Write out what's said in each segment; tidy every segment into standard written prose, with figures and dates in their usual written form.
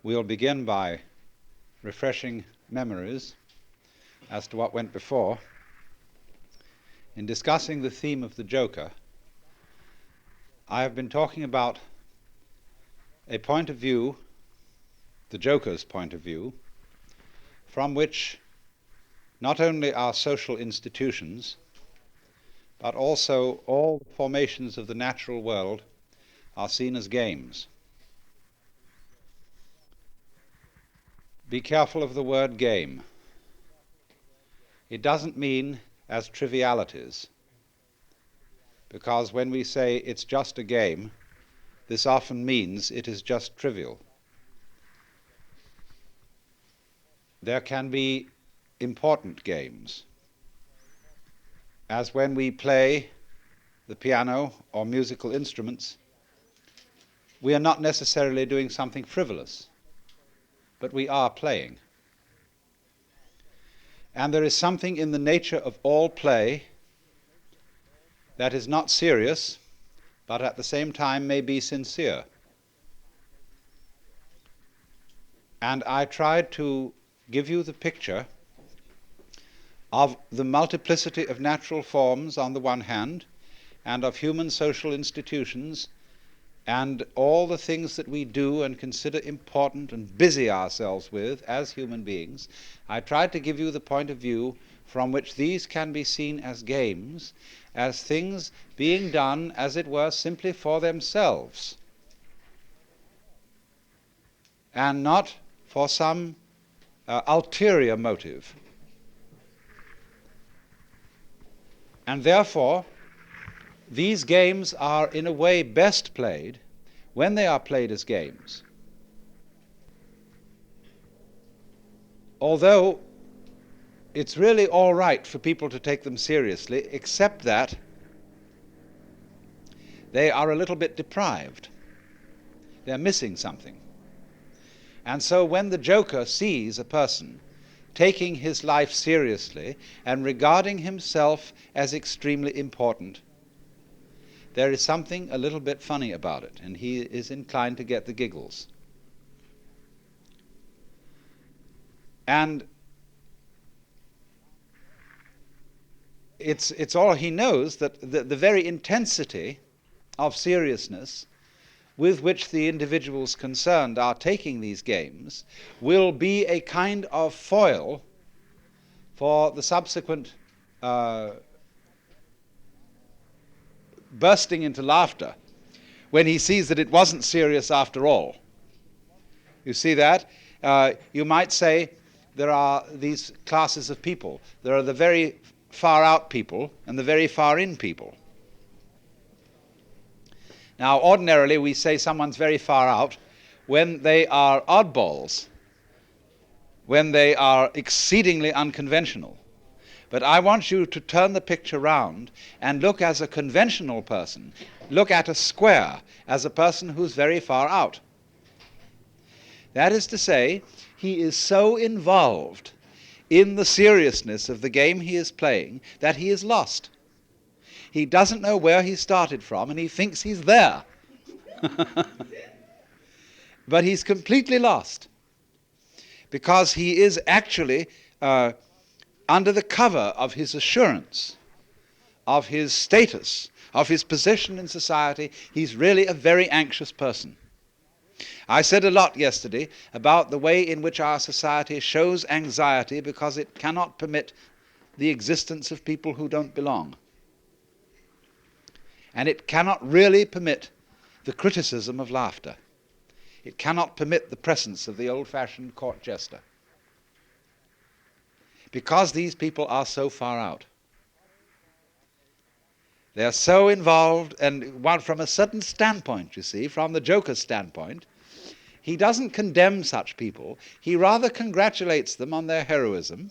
We'll begin by refreshing memories as to what went before. In discussing the theme of the Joker, I have been talking about a point of view, the Joker's point of view, from which not only our social institutions, but also all the formations of the natural world are seen as games. Be careful of the word game. It doesn't mean as trivialities, because when we say it's just a game, this often means it is just trivial. There can be important games, as when we play the piano or musical instruments. We are not necessarily doing something frivolous, but we are playing. And there is something in the nature of all play that is not serious, but at the same time may be sincere. And I tried to give you the picture of the multiplicity of natural forms on the one hand, and of human social institutions, and all the things that we do and consider important and busy ourselves with as human beings. I tried to give you the point of view from which these can be seen as games, as things being done, as it were, simply for themselves, and not for some ulterior motive. And therefore, these games are in a way best played when they are played as games. Although it's really all right for people to take them seriously, except that they are a little bit deprived. They're missing something. And so when the Joker sees a person taking his life seriously and regarding himself as extremely important, there is something a little bit funny about it, and he is inclined to get the giggles. And it's all he knows, that the very intensity of seriousness with which the individuals concerned are taking these games will be a kind of foil for the subsequent bursting into laughter when he sees that it wasn't serious after all. You see that? You might say there are these classes of people. There are the very far out people and the very far in people. Now, ordinarily we say someone's very far out when they are oddballs, when they are exceedingly unconventional. But I want you to turn the picture round and look as a conventional person. Look at a square as a person who's very far out. That is to say, he is so involved in the seriousness of the game he is playing that he is lost. He doesn't know where he started from, and he thinks he's there. But he's completely lost, because he is actually under the cover of his assurance, of his status, of his position in society. He's really a very anxious person. I said a lot yesterday about the way in which our society shows anxiety because it cannot permit the existence of people who don't belong. And it cannot really permit the criticism of laughter. It cannot permit the presence of the old-fashioned court jester, because these people are so far out. They're so involved, and from a certain standpoint, you see, from the Joker's standpoint, he doesn't condemn such people. He rather congratulates them on their heroism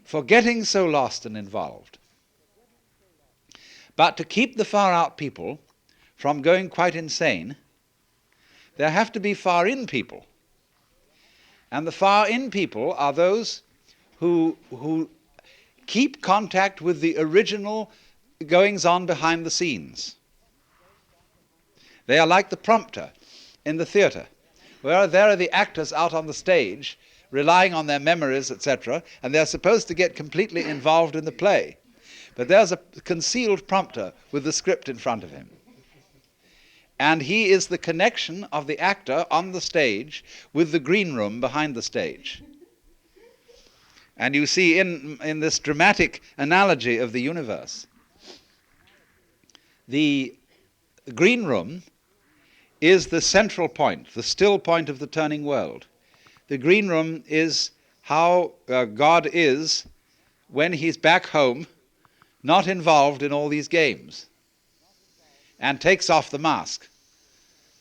for getting so lost and involved. But to keep the far out people from going quite insane, there have to be far in people. And the far in people are those who keep contact with the original goings on behind the scenes. They are like the prompter in the theater Well, there are the actors out on the stage, relying on their memories, etc., and they're supposed to get completely involved in the play. But there's a concealed prompter with the script in front of him. And he is the connection of the actor on the stage with the green room behind the stage. And you see in this dramatic analogy of the universe, the green room is the central point, the still point of the turning world. The green room is how God is when he's back home, not involved in all these games, and takes off the mask.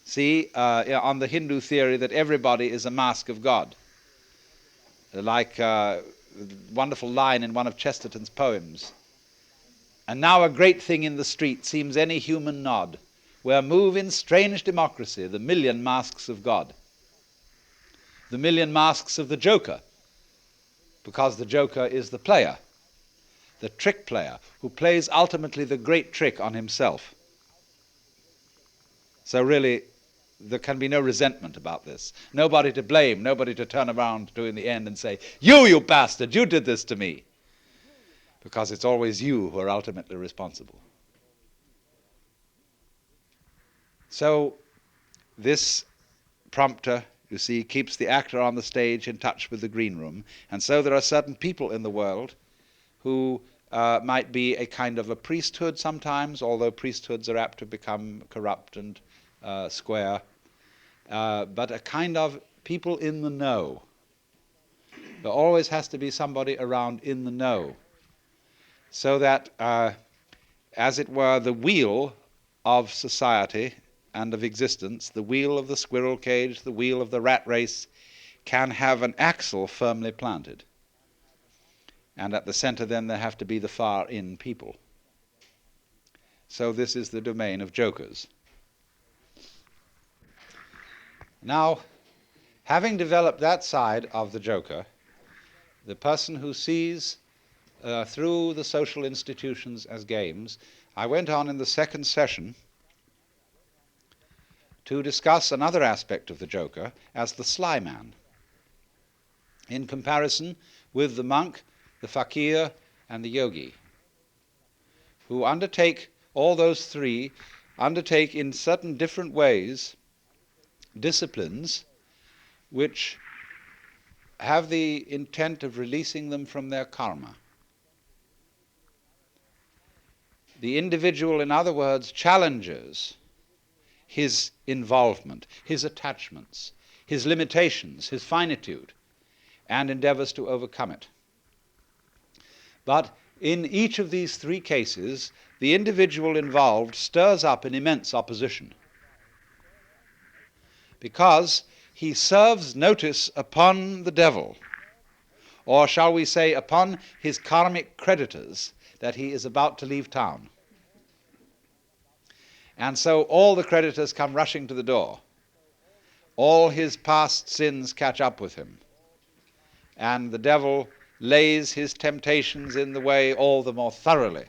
See, on the Hindu theory that everybody is a mask of God. Like a wonderful line in one of Chesterton's poems. And now a great thing in the street seems any human nod, where move in strange democracy the million masks of God. The million masks of the Joker, because the Joker is the player, the trick player, who plays ultimately the great trick on himself. So really, there can be no resentment about this. Nobody to blame, nobody to turn around to in the end and say, you bastard, you did this to me. Because it's always you who are ultimately responsible. So this prompter, you see, keeps the actor on the stage in touch with the green room. And so there are certain people in the world who might be a kind of a priesthood sometimes, although priesthoods are apt to become corrupt and square, but a kind of people in the know. There always has to be somebody around in the know, so that, as it were, the wheel of society and of existence, the wheel of the squirrel cage, the wheel of the rat race, can have an axle firmly planted. And at the center then there have to be the far in people. So this is the domain of jokers. Now, having developed that side of the joker, the person who sees through the social institutions as games, I went on in the second session to discuss another aspect of the joker as the Sly Man, in comparison with the monk, the fakir, and the yogi, who undertake, all those three, undertake in certain different ways disciplines which have the intent of releasing them from their karma. The individual, in other words, challenges his involvement, his attachments, his limitations, his finitude, and endeavors to overcome it. But in each of these three cases, the individual involved stirs up an immense opposition, because he serves notice upon the devil, or shall we say upon his karmic creditors, that he is about to leave town. And so all the creditors come rushing to the door. All his past sins catch up with him. And the devil lays his temptations in the way all the more thoroughly.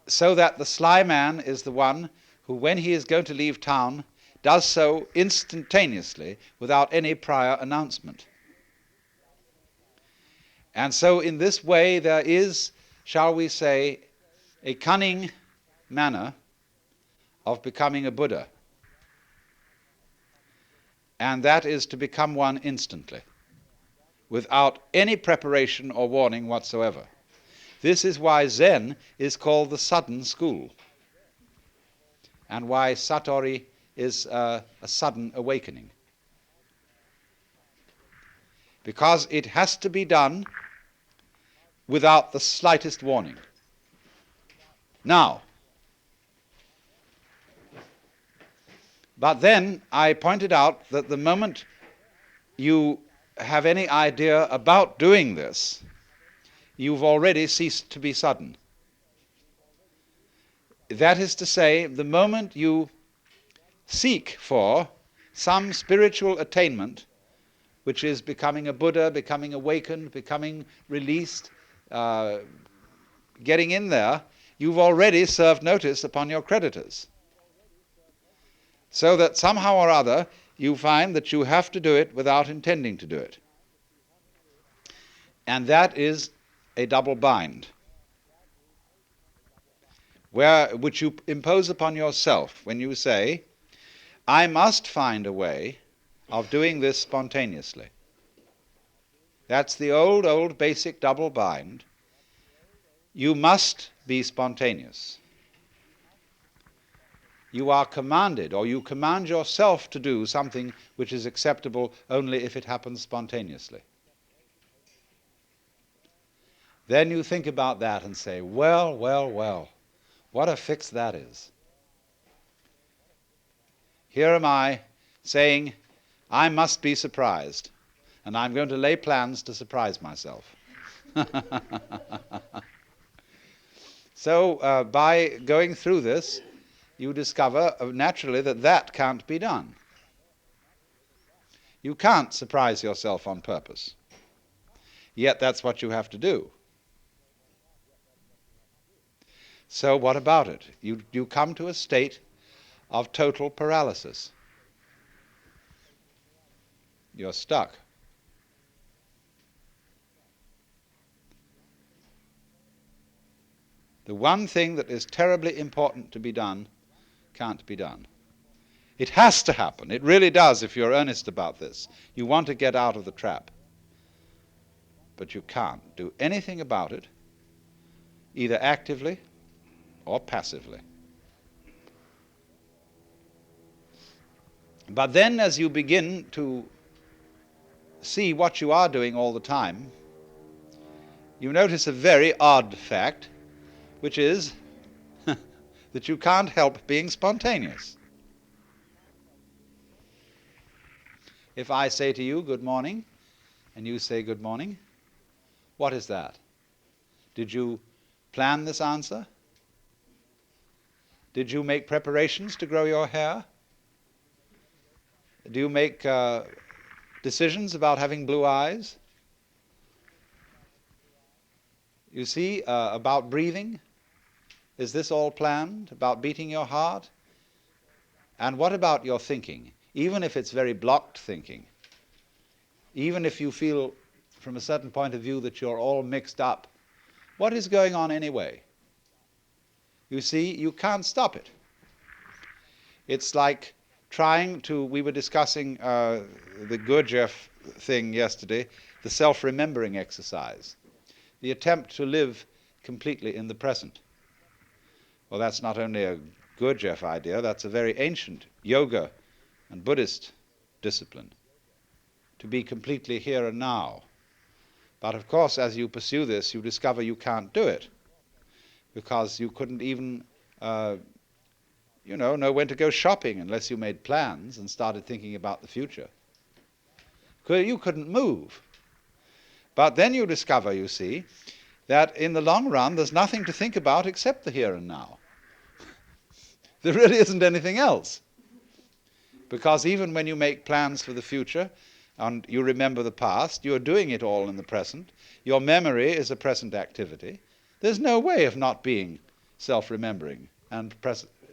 So that the Sly Man is the one who, when he is going to leave town, does so instantaneously without any prior announcement. And so in this way there is, shall we say, a cunning manner of becoming a Buddha. And that is to become one instantly, without any preparation or warning whatsoever. This is why Zen is called the sudden school, and why Satori is a sudden awakening. Because it has to be done without the slightest warning. Now, but then I pointed out that the moment you have any idea about doing this, you've already ceased to be sudden. That is to say, the moment you seek for some spiritual attainment, which is becoming a Buddha, becoming awakened, becoming released, getting in there, you've already served notice upon your creditors. So that somehow or other you find that you have to do it without intending to do it. And that is a double bind, which you impose upon yourself when you say, I must find a way of doing this spontaneously. That's the old basic double bind. You must be spontaneous. You are commanded, or you command yourself to do something which is acceptable only if it happens spontaneously. Then you think about that and say, well, what a fix that is. Here am I saying, I must be surprised, and I'm going to lay plans to surprise myself. So by going through this, you discover naturally that that can't be done. You can't surprise yourself on purpose. Yet that's what you have to do. So what about it? You come to a state of total paralysis. You're stuck. The one thing that is terribly important to be done can't be done. It has to happen. It really does if you're earnest about this. You want to get out of the trap. But you can't do anything about it, either actively or passively. But then as you begin to see what you are doing all the time, you notice a very odd fact, which is that you can't help being spontaneous. If I say to you, good morning, and you say good morning, what is that? Did you plan this answer? Did you make preparations to grow your hair? Do you make decisions about having blue eyes? You see, about breathing? Is this all planned? About beating your heart? And what about your thinking? Even if it's very blocked thinking, even if you feel from a certain point of view that you're all mixed up, what is going on anyway? You see, you can't stop it. It's like trying to, we were discussing the Gurdjieff thing yesterday, the self-remembering exercise, the attempt to live completely in the present. Well, that's not only a Gurdjieff idea, that's a very ancient yoga and Buddhist discipline, to be completely here and now. But of course, as you pursue this, you discover you can't do it, because you couldn't even know when to go shopping unless you made plans and started thinking about the future. You couldn't move. But then you discover, you see, that in the long run there's nothing to think about except the here and now. There really isn't anything else. Because even when you make plans for the future and you remember the past, you're doing it all in the present. Your memory is a present activity. There's no way of not being self-remembering and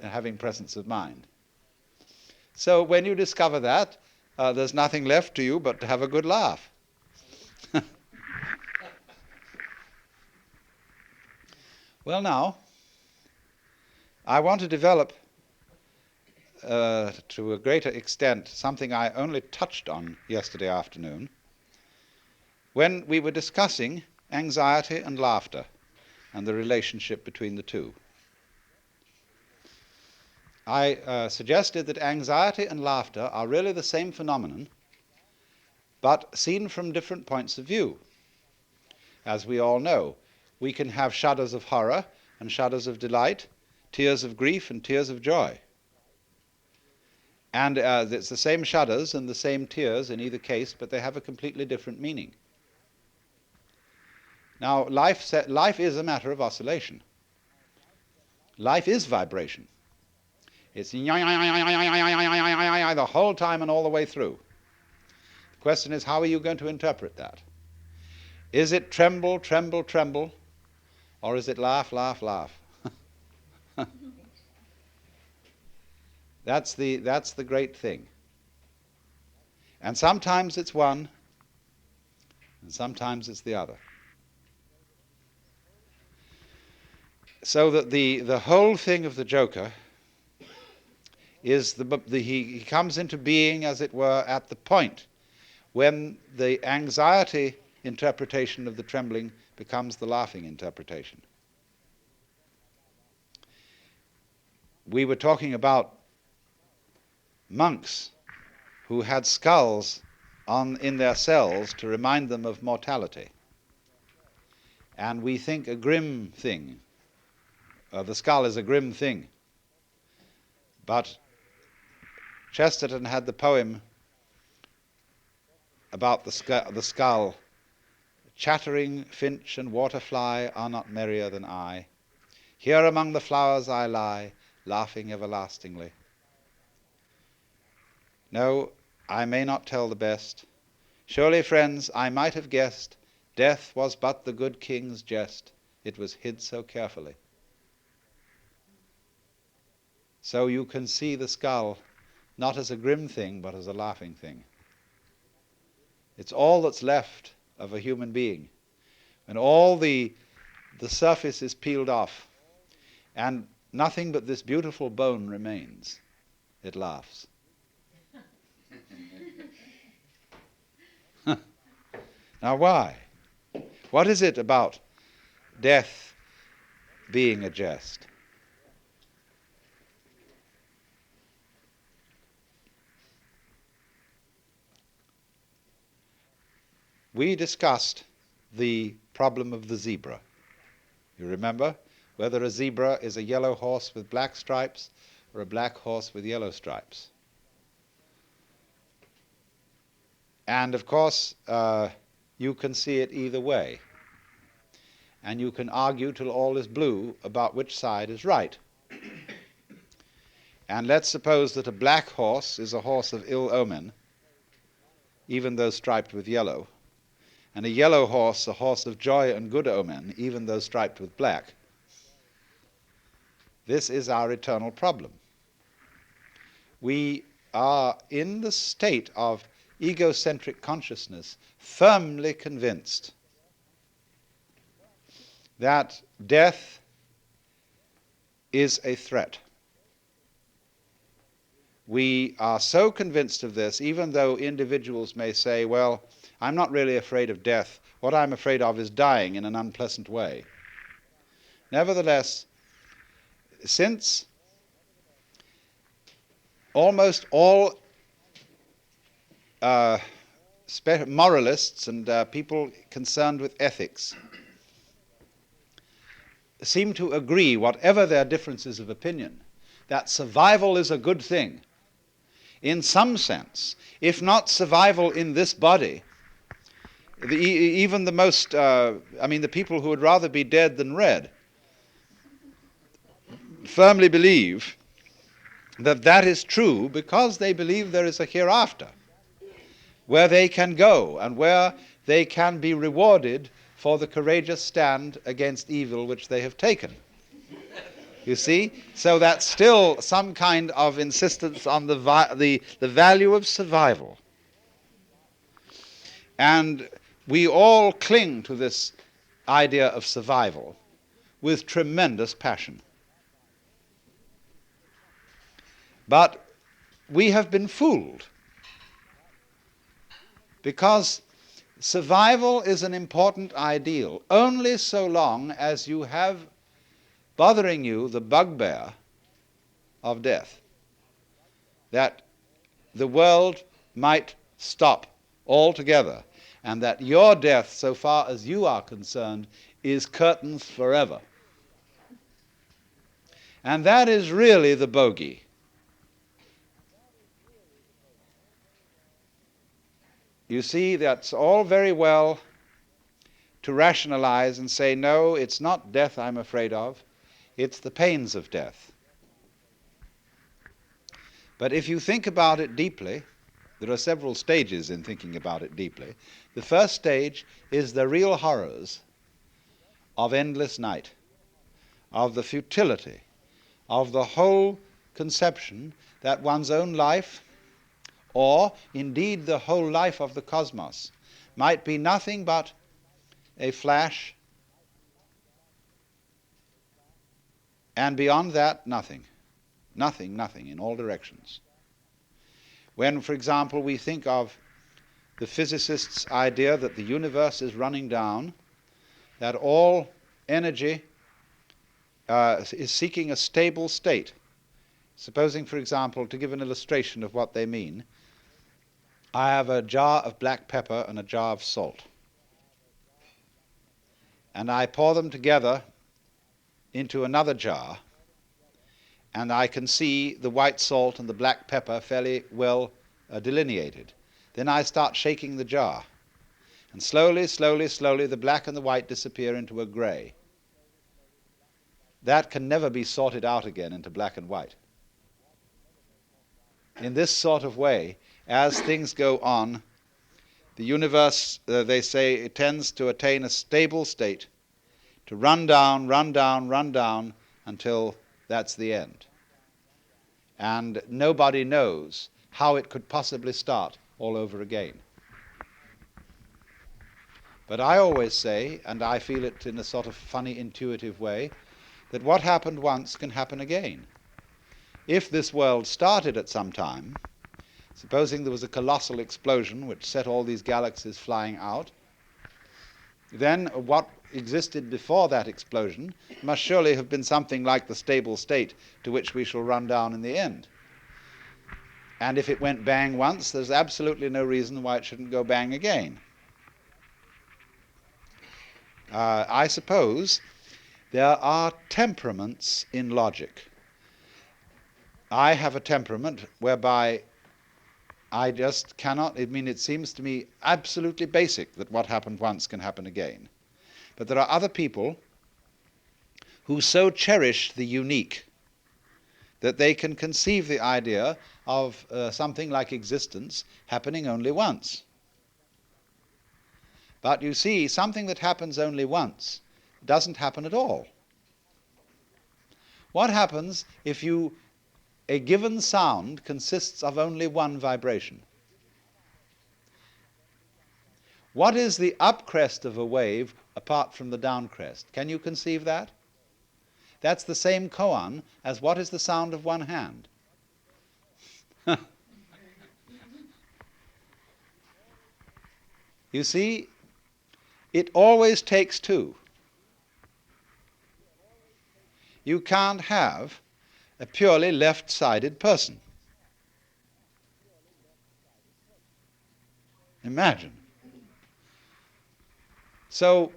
having presence of mind. So when you discover that, there's nothing left to you but to have a good laugh. Well, now, I want to develop to a greater extent something I only touched on yesterday afternoon when we were discussing anxiety and laughter and the relationship between the two. I suggested that anxiety and laughter are really the same phenomenon, but seen from different points of view. As we all know, we can have shudders of horror and shudders of delight, tears of grief and tears of joy. And it's the same shudders and the same tears in either case, but they have a completely different meaning. Now, life is a matter of oscillation. Life is vibration. It's the whole time and all the way through. The question is, how are you going to interpret that? Is it tremble, tremble, tremble, or is it laugh, laugh, laugh? That's the great thing. And sometimes it's one, and sometimes it's the other. So that the whole thing of the Joker is he comes into being, as it were, at the point when the anxiety interpretation of the trembling becomes the laughing interpretation. We were talking about monks who had skulls in their cells to remind them of mortality. And we think a grim thing. The skull is a grim thing. But Chesterton had the poem about the skull. Chattering finch and waterfly are not merrier than I. Here among the flowers I lie, laughing everlastingly. No, I may not tell the best. Surely, friends, I might have guessed death was but the good king's jest. It was hid so carefully. So you can see the skull not as a grim thing, but as a laughing thing. It's all that's left of a human being. And all the surface is peeled off, and nothing but this beautiful bone remains. It laughs. Now why? What is it about death being a jest? We discussed the problem of the zebra. You remember whether a zebra is a yellow horse with black stripes or a black horse with yellow stripes. And of course, you can see it either way. And you can argue till all is blue about which side is right. And let's suppose that a black horse is a horse of ill omen, even though striped with yellow, and a yellow horse a horse of joy and good omen, even though striped with black. This is our eternal problem. We are in the state of egocentric consciousness, firmly convinced that death is a threat. We are so convinced of this, even though individuals may say, well, I'm not really afraid of death. What I'm afraid of is dying in an unpleasant way. Nevertheless, since almost all moralists and people concerned with ethics seem to agree, whatever their differences of opinion, that survival is a good thing. In some sense, if not survival in this body, even the most, the people who would rather be dead than red, firmly believe that that is true because they believe there is a hereafter where they can go and where they can be rewarded for the courageous stand against evil which they have taken. You see? So that's still some kind of insistence on the value of survival. And we all cling to this idea of survival with tremendous passion. But we have been fooled, because survival is an important ideal only so long as you have bothering you the bugbear of death, that the world might stop altogether, and that your death, so far as you are concerned, is curtains forever. And that is really the bogey. You see, that's all very well to rationalize and say, no, it's not death I'm afraid of, it's the pains of death. But if you think about it deeply, there are several stages in thinking about it deeply. The first stage is the real horrors of endless night, of the futility, of the whole conception that one's own life, or indeed the whole life of the cosmos, might be nothing but a flash, and beyond that, nothing. Nothing, nothing, in all directions. When, for example, we think of the physicist's idea that the universe is running down, that all energy is seeking a stable state. Supposing, for example, to give an illustration of what they mean, I have a jar of black pepper and a jar of salt, and I pour them together into another jar, and I can see the white salt and the black pepper fairly well delineated. Then I start shaking the jar, and slowly, slowly, slowly the black and the white disappear into a grey. That can never be sorted out again into black and white. In this sort of way, as things go on, the universe, they say, it tends to attain a stable state, to run down, run down, run down, until that's the end. And nobody knows how it could possibly start all over again. But I always say, and I feel it in a sort of funny, intuitive way, that what happened once can happen again. If this world started at some time, supposing there was a colossal explosion which set all these galaxies flying out, then what existed before that explosion must surely have been something like the stable state to which we shall run down in the end. And if it went bang once, there's absolutely no reason why it shouldn't go bang again. I suppose there are temperaments in logic. I have a temperament whereby I just cannot, it seems to me absolutely basic that what happened once can happen again. But there are other people who so cherish the unique that they can conceive the idea of something like existence happening only once. But you see, something that happens only once doesn't happen at all. What happens if a given sound consists of only one vibration? What is the upcrest of a wave apart from the downcrest? Can you conceive that? That's the same koan as what is the sound of one hand. You see, it always takes two. You can't have a purely left-sided person. Imagine. So,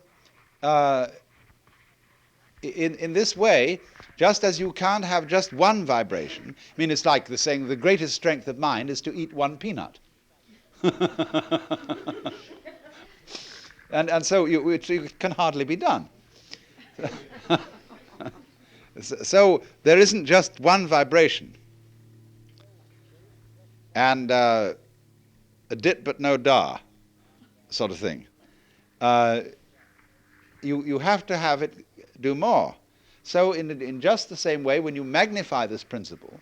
in this way, just as you can't have just one vibration, it's like the saying, the greatest strength of mind is to eat one peanut. and so it can hardly be done. So there isn't just one vibration. And a dit but no da sort of thing. You have to have it do more. So in just the same way, when you magnify this principle,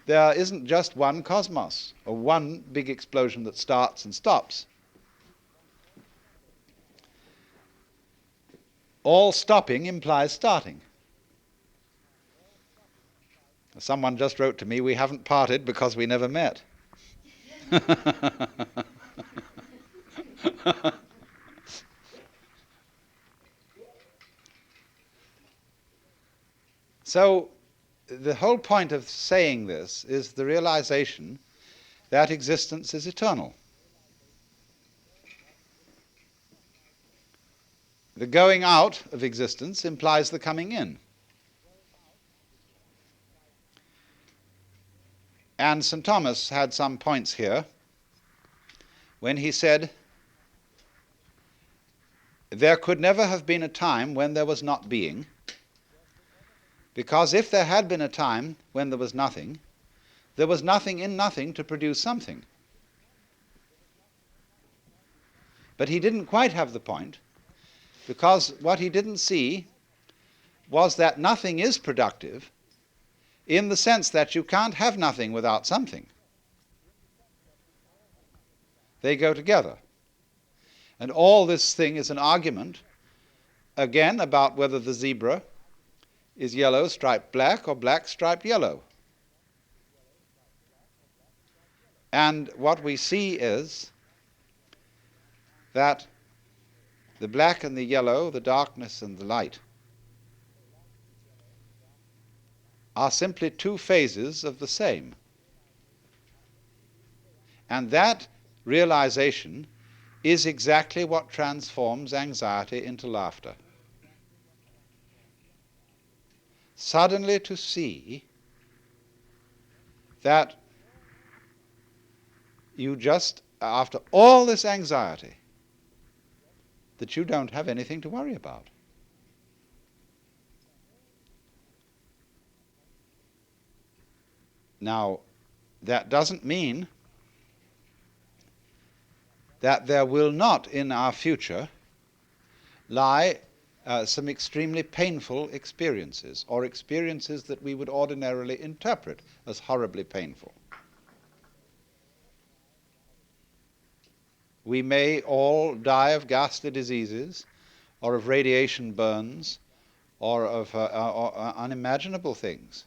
there isn't just one cosmos or one big explosion that starts and stops. All stopping implies starting. Someone just wrote to me, we haven't parted because we never met. So the whole point of saying this is the realization that existence is eternal. The going out of existence implies the coming in. And St. Thomas had some points here when he said, there could never have been a time when there was not being, because if there had been a time when there was nothing in nothing to produce something. But he didn't quite have the point, because what he didn't see was that nothing is productive in the sense that you can't have nothing without something. They go together. And all this thing is an argument, again, about whether the zebra is yellow striped black or black striped yellow. And what we see is that the black and the yellow, the darkness and the light, are simply two phases of the same. And that realization is exactly what transforms anxiety into laughter. Suddenly to see that you just, after all this anxiety, that you don't have anything to worry about. Now, that doesn't mean that there will not in our future lie some extremely painful experiences, or experiences that we would ordinarily interpret as horribly painful. We may all die of ghastly diseases, or of radiation burns, or of unimaginable things.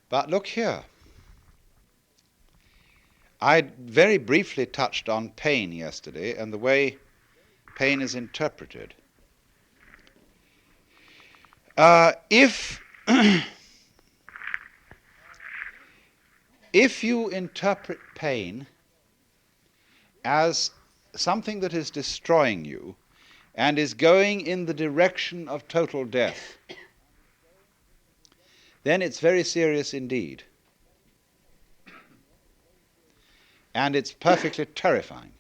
But look here. I very briefly touched on pain yesterday and the way pain is interpreted. If you interpret pain as something that is destroying you and is going in the direction of total death, then it's very serious indeed. And it's perfectly terrifying.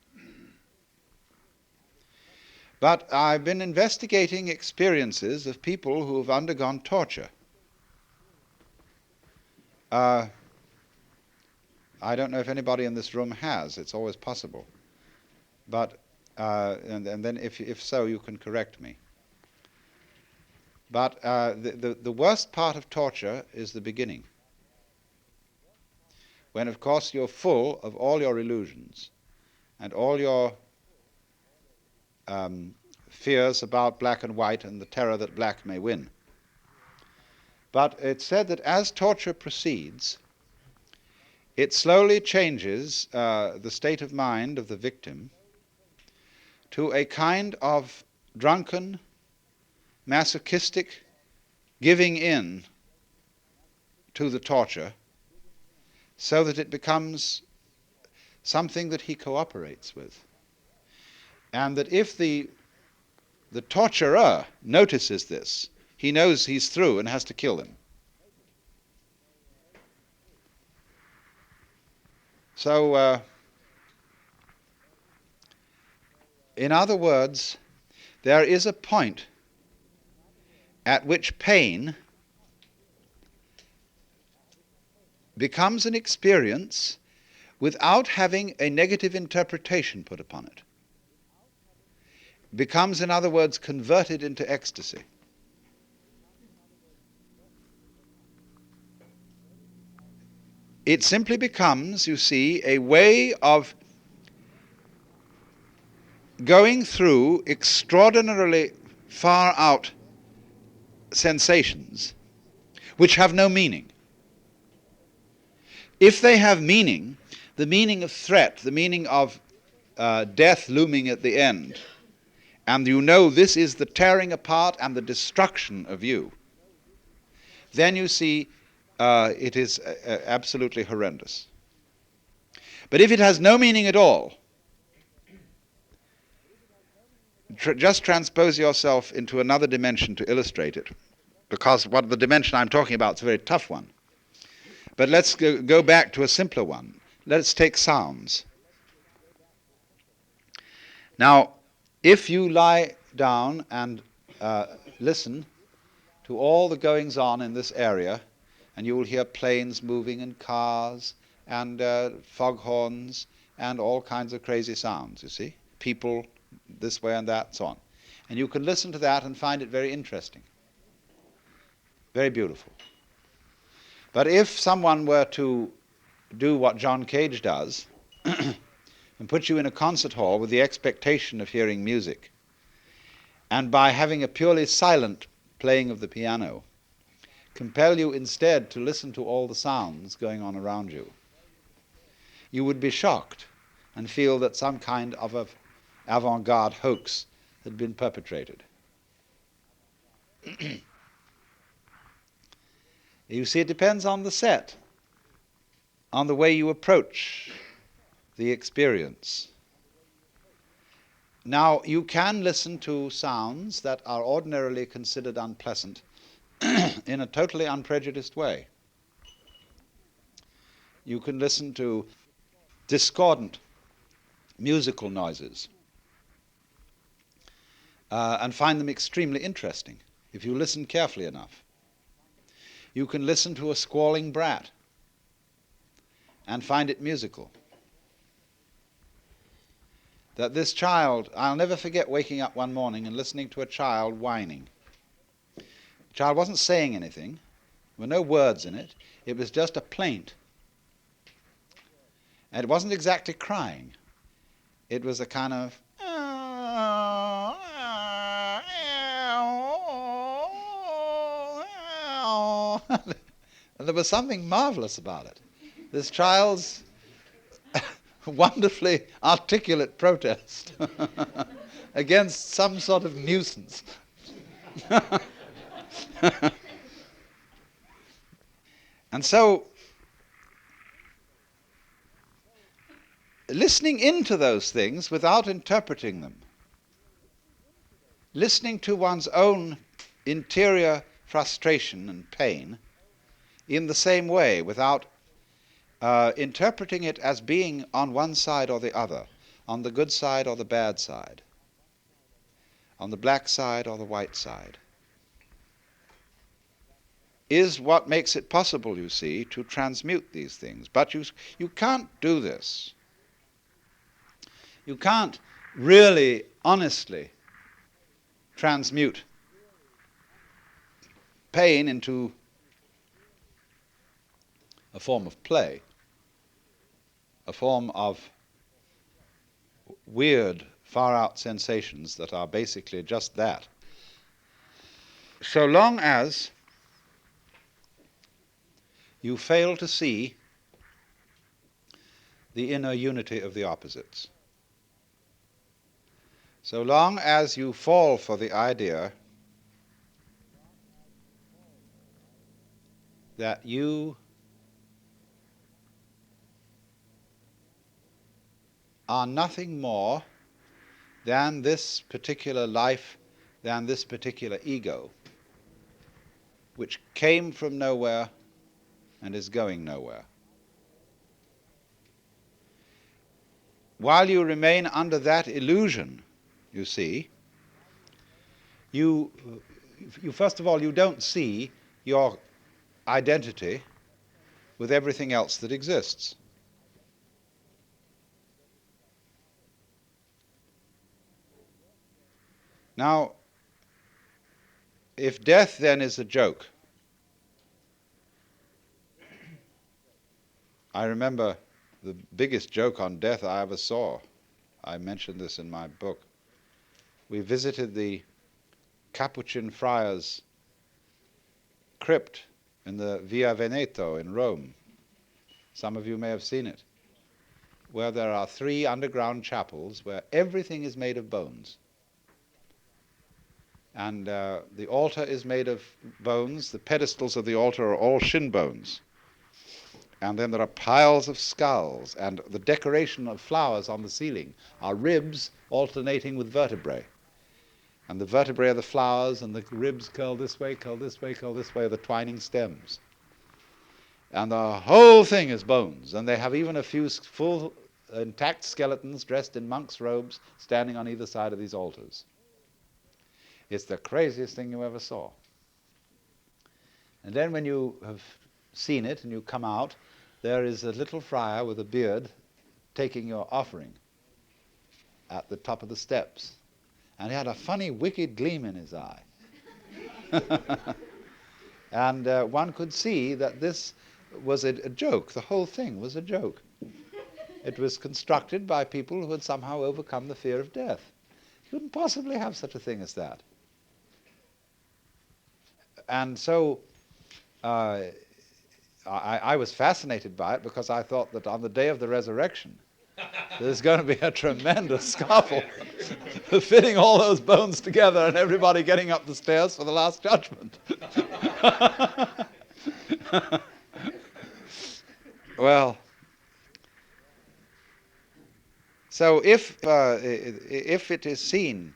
But I've been investigating experiences of people who have undergone torture. I don't know if anybody in this room has. It's always possible. But and then if so, you can correct me. But the worst part of torture is the beginning, when of course you're full of all your illusions and all your fears about black and white and the terror that black may win. But it's said that as torture proceeds, it slowly changes the state of mind of the victim to a kind of drunken, masochistic giving in to the torture, so that it becomes something that he cooperates with. And that if the torturer notices this, he knows he's through and has to kill him. So, in other words, there is a point at which pain becomes an experience without having a negative interpretation put upon it. Becomes, in other words, converted into ecstasy. It simply becomes, you see, a way of going through extraordinarily far out sensations which have no meaning. If they have meaning, the meaning of threat, the meaning of death looming at the end, and you know this is the tearing apart and the destruction of you, then you see it is absolutely horrendous. But if it has no meaning at all, just transpose yourself into another dimension to illustrate it, because what the dimension I'm talking about is a very tough one. But let's go back to a simpler one. Let's take sounds. Now, if you lie down and listen to all the goings on in this area, and you will hear planes moving and cars and foghorns and all kinds of crazy sounds, you see, people this way and that, so on. And you can listen to that and find it very interesting, very beautiful. But if someone were to do what John Cage does and put you in a concert hall with the expectation of hearing music, and by having a purely silent playing of the piano, compel you instead to listen to all the sounds going on around you, you would be shocked and feel that some kind of an avant-garde hoax had been perpetrated. You see, it depends on the set, on the way you approach the experience. Now, you can listen to sounds that are ordinarily considered unpleasant in a totally unprejudiced way. You can listen to discordant musical noises and find them extremely interesting if you listen carefully enough. You can listen to a squalling brat and find it musical. That this child, I'll never forget waking up one morning and listening to a child whining. The child wasn't saying anything, there were no words in it, it was just a plaint. And it wasn't exactly crying, it was a kind of and there was something marvelous about it. This child's wonderfully articulate protest against some sort of nuisance. And so, listening into those things without interpreting them, listening to one's own interior frustration and pain in the same way, without interpreting it as being on one side or the other, on the good side or the bad side, on the black side or the white side, is what makes it possible, you see, to transmute these things. But you can't do this. You can't really, honestly transmute pain into a form of play, a form of weird, far-out sensations that are basically just that. So long as you fail to see the inner unity of the opposites, so long as you fall for the idea that you are nothing more than this particular life, than this particular ego, which came from nowhere and is going nowhere. While you remain under that illusion, you see, you first of all, you don't see your identity with everything else that exists. Now, if death then is a joke, I remember the biggest joke on death I ever saw. I mentioned this in my book. We visited the Capuchin friars' crypt in the Via Veneto in Rome. Some of you may have seen it, where there are 3 underground chapels where everything is made of bones. And the altar is made of bones. The pedestals of the altar are all shin bones. And then there are piles of skulls, and the decoration of flowers on the ceiling are ribs alternating with vertebrae. And the vertebrae are the flowers, and the ribs curl this way, curl this way, curl this way, are the twining stems. And the whole thing is bones. And they have even a few full intact skeletons dressed in monks' robes standing on either side of these altars. It's the craziest thing you ever saw. And then when you have seen it and you come out, there is a little friar with a beard taking your offering at the top of the steps. And he had a funny, wicked gleam in his eye. And one could see that this was a joke. The whole thing was a joke. It was constructed by people who had somehow overcome the fear of death. You couldn't possibly have such a thing as that. And so I was fascinated by it because I thought that on the day of the resurrection, there's going to be a tremendous scuffle, fitting all those bones together and everybody getting up the stairs for the last judgment. Well, so if it is seen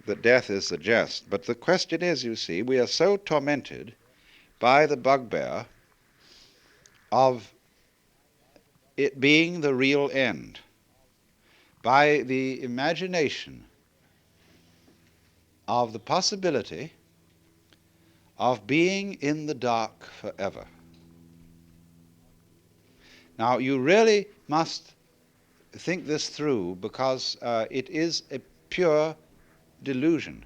that death is a jest, but the question is, you see, we are so tormented by the bugbear of it being the real end, by the imagination of the possibility of being in the dark forever. Now, you really must think this through, because it is a pure delusion.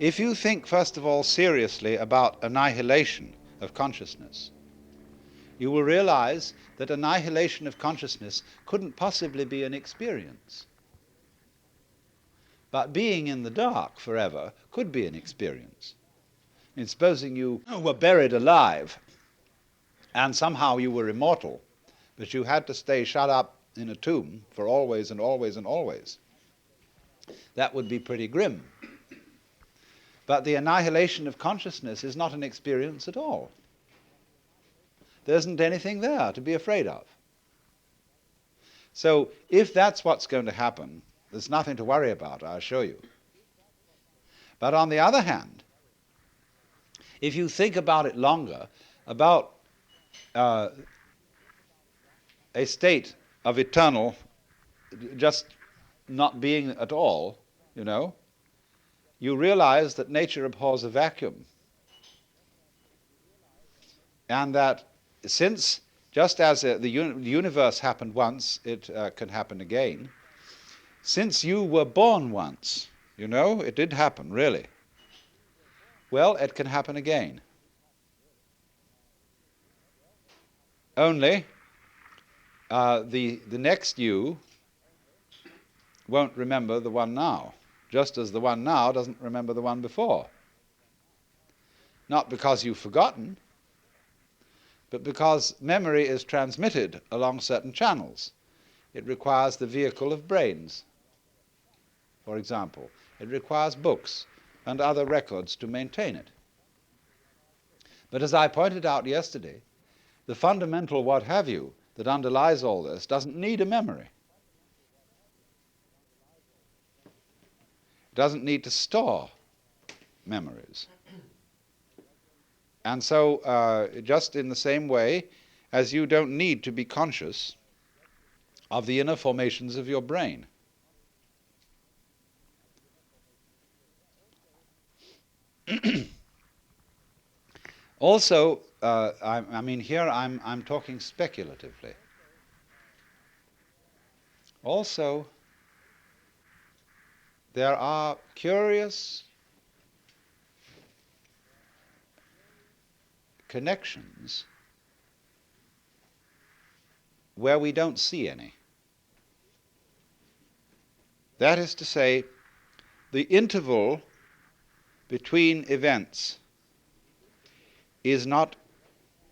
If you think, first of all, seriously about annihilation of consciousness, you will realize that annihilation of consciousness couldn't possibly be an experience. But being in the dark forever could be an experience. I mean, supposing you were buried alive and somehow you were immortal, but you had to stay shut up in a tomb for always and always and always, that would be pretty grim. But the annihilation of consciousness is not an experience at all. There isn't anything there to be afraid of. So if that's what's going to happen, there's nothing to worry about, I assure you. But on the other hand, if you think about it longer, about a state of eternal just not being at all, you realize that nature abhors a vacuum. And that since, just as the universe happened once, it can happen again, since you were born once, it did happen, really. Well, it can happen again. Only the next you won't remember the one now, just as the one now doesn't remember the one before. Not because you've forgotten, but because memory is transmitted along certain channels. It requires the vehicle of brains, for example. It requires books and other records to maintain it. But as I pointed out yesterday, the fundamental what have you that underlies all this doesn't need a memory. It doesn't need to store memories. And so just in the same way as you don't need to be conscious of the inner formations of your brain. Also, here I'm talking speculatively. Also, there are curious connections where we don't see any. That is to say, the interval between events is not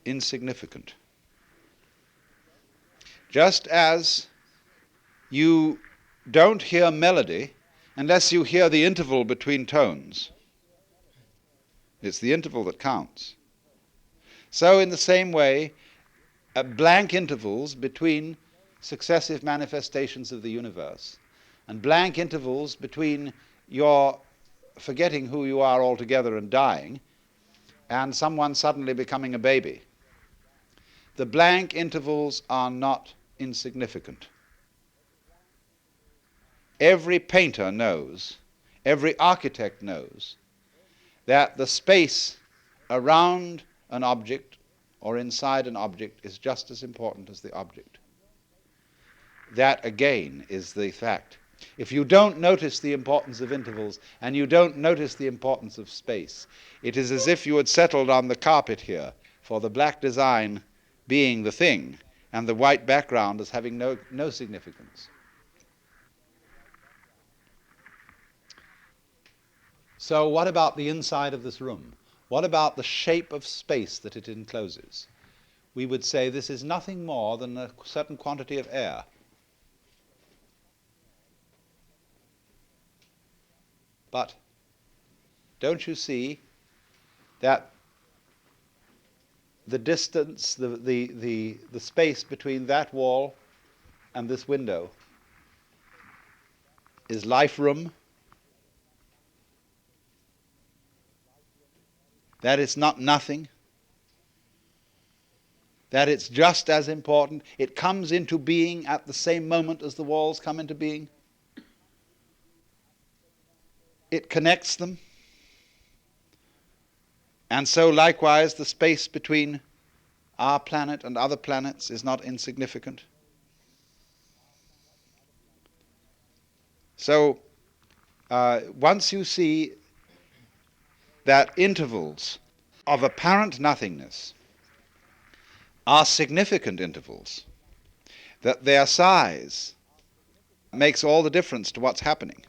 insignificant. Just as you don't hear melody unless you hear the interval between tones. It's the interval that counts. So in the same way, blank intervals between successive manifestations of the universe, and blank intervals between your forgetting who you are altogether and dying, and someone suddenly becoming a baby. The blank intervals are not insignificant. Every painter knows, every architect knows, that the space around an object or inside an object is just as important as the object. That, again, is the fact If you don't notice the importance of intervals and you don't notice the importance of space, it is as if you had settled on the carpet here for the black design being the thing and the white background as having no significance. So what about the inside of this room? What about the shape of space that it encloses? We would say this is nothing more than a certain quantity of air. But don't you see that the distance, the space between that wall and this window is life room? That it's not nothing? That it's just as important? It comes into being at the same moment as the walls come into being? It connects them? And so likewise the space between our planet and other planets is not insignificant. So once you see that intervals of apparent nothingness are significant intervals, that their size makes all the difference to what's happening.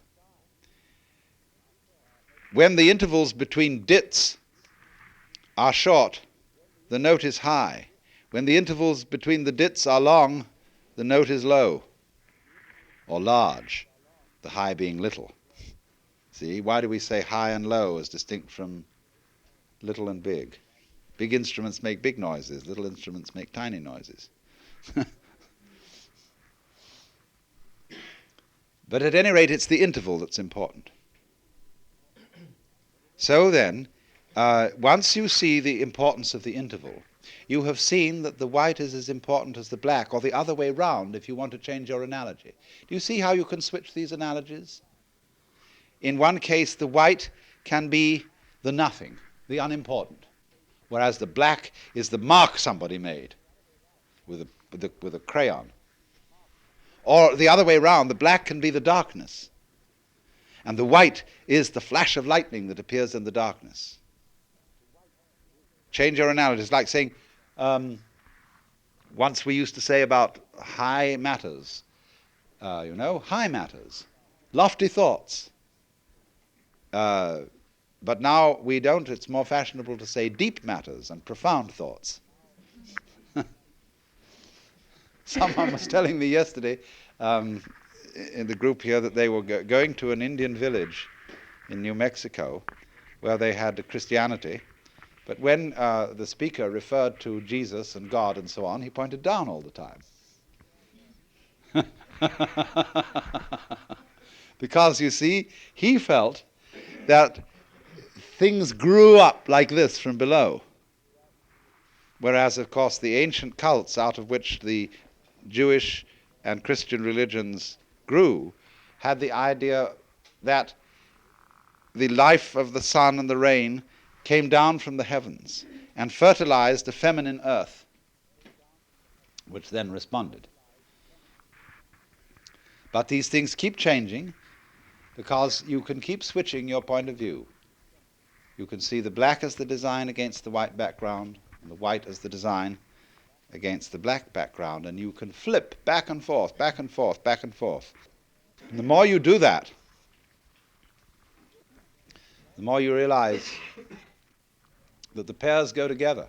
When the intervals between dits are short, the note is high. When the intervals between the dits are long, the note is low or large, the high being little. See, why do we say high and low as distinct from little and big? Big instruments make big noises, little instruments make tiny noises. But at any rate, it's the interval that's important. So then, once you see the importance of the interval, you have seen that the white is as important as the black, or the other way round if you want to change your analogy. Do you see how you can switch these analogies? In one case, the white can be the nothing, the unimportant, whereas the black is the mark somebody made with a crayon. Or the other way round, the black can be the darkness, and the white is the flash of lightning that appears in the darkness. Change your analogy. It's like saying, once we used to say about high matters, high matters, lofty thoughts. But now we don't. It's more fashionable to say deep matters and profound thoughts. Someone was telling me yesterday in the group here that they were going to an Indian village in New Mexico where they had Christianity. But when the speaker referred to Jesus and God and so on, he pointed down all the time. Because, you see, he felt that things grew up like this from below. Whereas, of course, the ancient cults out of which the Jewish and Christian religions grew had the idea that the life of the sun and the rain came down from the heavens and fertilized a feminine earth, which then responded. But these things keep changing because you can keep switching your point of view. You can see the black as the design against the white background, and the white as the design against the black background, and you can flip back and forth, back and forth, back and forth. And the more you do that, the more you realize that the pairs go together.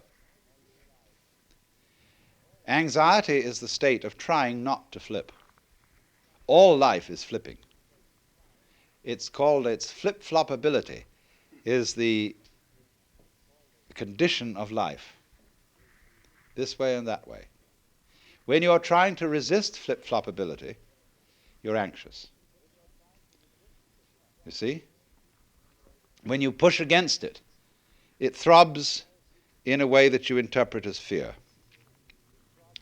Anxiety is the state of trying not to flip. All life is flipping. It's called its flip-floppability is the condition of life, this way and that way. When you're trying to resist flip-floppability, you're anxious. You see? When you push against it, it throbs in a way that you interpret as fear.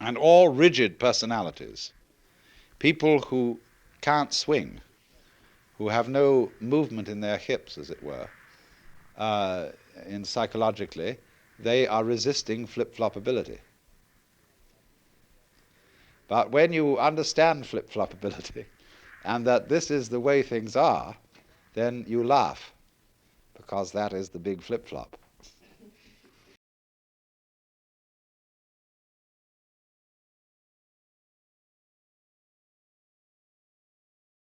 And all rigid personalities, people who can't swing, who have no movement in their hips, as it were, in psychologically, they are resisting flip-floppability. But when you understand flip-floppability, and that this is the way things are, then you laugh, because that is the big flip-flop.